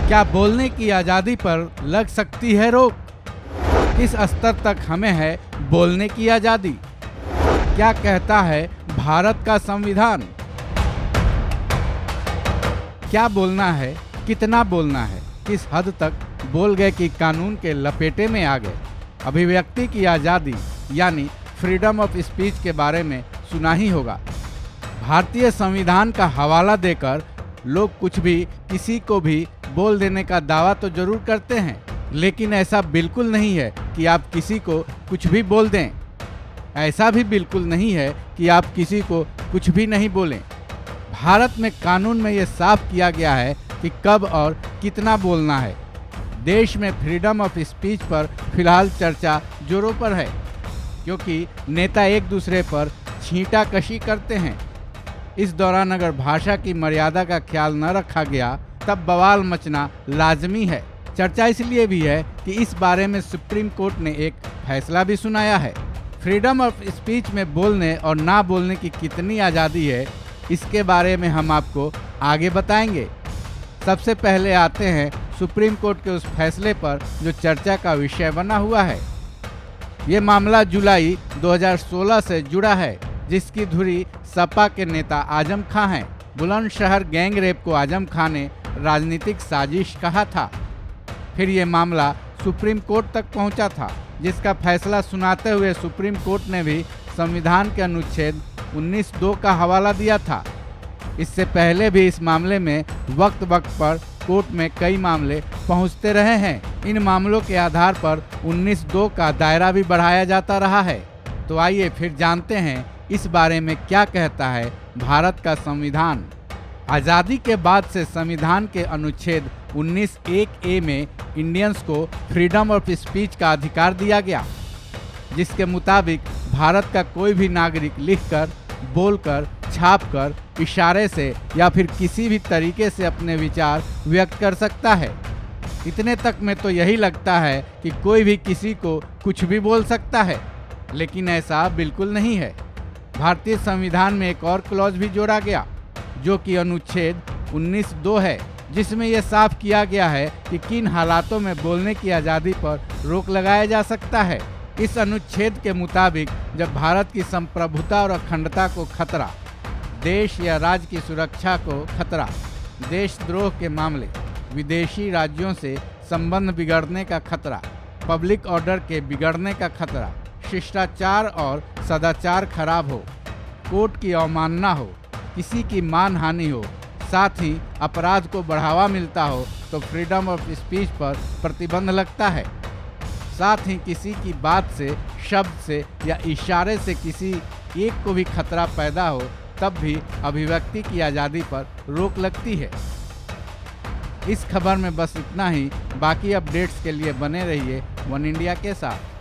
क्या बोलने की आज़ादी पर लग सकती है रोक? किस स्तर तक हमें है बोलने की आज़ादी? क्या कहता है भारत का संविधान? क्या बोलना है, कितना बोलना है, किस हद तक बोल गए कि कानून के लपेटे में आ गए? अभिव्यक्ति की आज़ादी यानी फ्रीडम ऑफ स्पीच के बारे में सुना ही होगा। भारतीय संविधान का हवाला देकर लोग कुछ भी किसी को भी बोल देने का दावा तो जरूर करते हैं, लेकिन ऐसा बिल्कुल नहीं है कि आप किसी को कुछ भी बोल दें। ऐसा भी बिल्कुल नहीं है कि आप किसी को कुछ भी नहीं बोलें। भारत में कानून में ये साफ किया गया है कि कब और कितना बोलना है। देश में फ्रीडम ऑफ स्पीच पर फिलहाल चर्चा जोरों पर है, क्योंकि नेता एक दूसरे पर छींटाकशी करते हैं। इस दौरान अगर भाषा की मर्यादा का ख्याल न रखा गया तब बवाल मचना लाजमी है। चर्चा इसलिए भी है कि इस बारे में सुप्रीम कोर्ट ने एक फैसला भी सुनाया है। फ्रीडम ऑफ स्पीच में बोलने और ना बोलने की कितनी आज़ादी है, इसके बारे में हम आपको आगे बताएंगे। सबसे पहले आते हैं सुप्रीम कोर्ट के उस फैसले पर जो चर्चा का विषय बना हुआ है। ये मामला जुलाई 2016 से जुड़ा है, जिसकी धुरी सपा के नेता आजम खां हैं। बुलंदशहर गैंग रेप को आजम खां ने राजनीतिक साजिश कहा था। फिर ये मामला सुप्रीम कोर्ट तक पहुंचा था, जिसका फैसला सुनाते हुए सुप्रीम कोर्ट ने भी संविधान के अनुच्छेद 19(2) का हवाला दिया था। इससे पहले भी इस मामले में वक्त पर कोर्ट में कई मामले पहुंचते रहे हैं। इन मामलों के आधार पर 19(2) का दायरा भी बढ़ाया जाता रहा है। तो आइए फिर जानते हैं इस बारे में क्या कहता है भारत का संविधान। आज़ादी के बाद से संविधान के अनुच्छेद 19(1)(a) में इंडियंस को फ्रीडम ऑफ स्पीच का अधिकार दिया गया, जिसके मुताबिक भारत का कोई भी नागरिक लिखकर, बोलकर, छापकर, इशारे से या फिर किसी भी तरीके से अपने विचार व्यक्त कर सकता है। इतने तक में तो यही लगता है कि कोई भी किसी को कुछ भी बोल सकता है, लेकिन ऐसा बिल्कुल नहीं है। भारतीय संविधान में एक और क्लॉज भी जोड़ा गया, जो कि अनुच्छेद 19(2) है, जिसमें यह साफ किया गया है कि किन हालातों में बोलने की आज़ादी पर रोक लगाया जा सकता है। इस अनुच्छेद के मुताबिक जब भारत की संप्रभुता और अखंडता को खतरा, देश या राज्य की सुरक्षा को खतरा, देशद्रोह के मामले, विदेशी राज्यों से संबंध बिगड़ने का खतरा, पब्लिक ऑर्डर के बिगड़ने का खतरा, शिष्टाचार और सदाचार खराब हो, कोर्ट की अवमानना हो, किसी की मानहानि हो, साथ ही अपराध को बढ़ावा मिलता हो, तो फ्रीडम ऑफ स्पीच पर प्रतिबंध लगता है। साथ ही किसी की बात से, शब्द से या इशारे से किसी एक को भी खतरा पैदा हो, तब भी अभिव्यक्ति की आज़ादी पर रोक लगती है। इस खबर में बस इतना ही। बाकी अपडेट्स के लिए बने रहिए वन इंडिया के साथ।